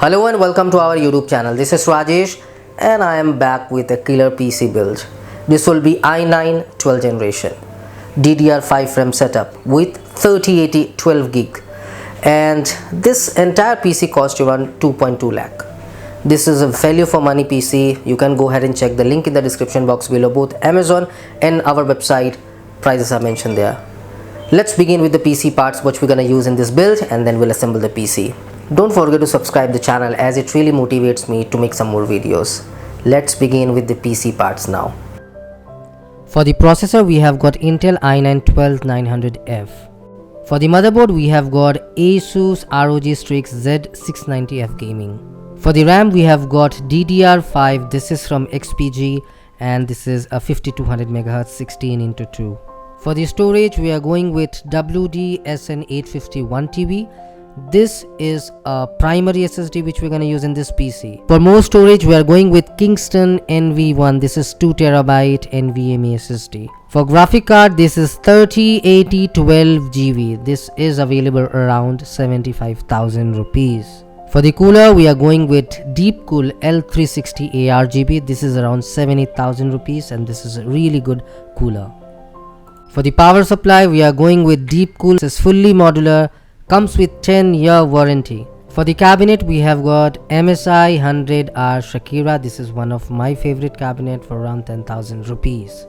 Hello and welcome to our YouTube channel. This is Rajesh and I am back with a killer PC build. This will be i9 12th generation DDR5 RAM setup with 3080 12 gig, and this entire PC cost around 2.2 lakh. This is a value for money PC. You can go ahead and check the link in the description box below. Both Amazon and our website prices are mentioned there. Let's begin with the PC parts which we're gonna use in this build, and then we'll assemble the PC. Don't forget to subscribe the channel as it really motivates me to make some more videos. Let's begin with the PC parts now. For the processor we have got Intel i9 12900F. For the motherboard we have got Asus ROG Strix Z690F Gaming. For the RAM we have got DDR5. This is from XPG and this is a 5200 MHz 16x2. For the storage we are going with WD-SN850 1TB. This is a primary SSD which we're going to use in this PC. For more storage we are going with Kingston NV1. This is 2TB NVMe SSD. For graphic card this is 3080 12GB. This is available around 75,000 rupees. For the cooler we are going with Deepcool L360 ARGB. This is around 70,000 rupees and this is a really good cooler. For the power supply we are going with Deepcool. This is fully modular, comes with 10-year warranty. For the cabinet we have got MSI 100R Shakira. This is one of my favorite cabinet for around 10,000 rupees.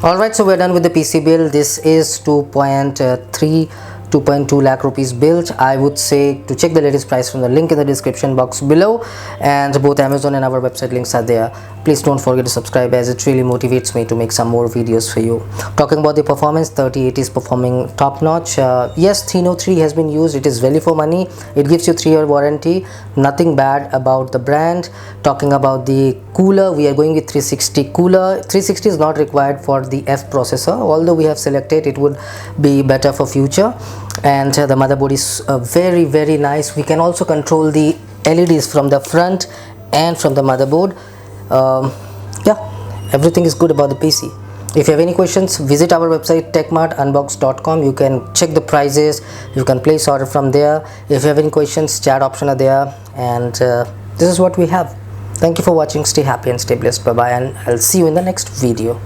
Alright, so we're done with the PC build. This is 2.3 2.2 lakh rupees build. I would say to check the latest price from the link in the description box below, and both Amazon and our website links are there. Please don't forget to subscribe, as it really motivates me to make some more videos for you. Talking about the performance, 3080 is performing top notch. Yes, Theno 3 has been used. It is value for money. It gives you 3-year warranty. Nothing bad about the brand. Talking about the cooler, we are going with 360 cooler. 360 is not required for the F processor, although we have selected it would be better for future. And the motherboard is very nice. We can also control the LEDs from the front and from the motherboard. Yeah, everything is good about the PC. If you have any questions, visit our website techmartunbox.com. You can check the prices, you can place order from there. If you have any questions, chat option are there, and this is what we have. Thank you for watching. Stay happy and stay blessed. Bye bye, and I'll see you in the next video.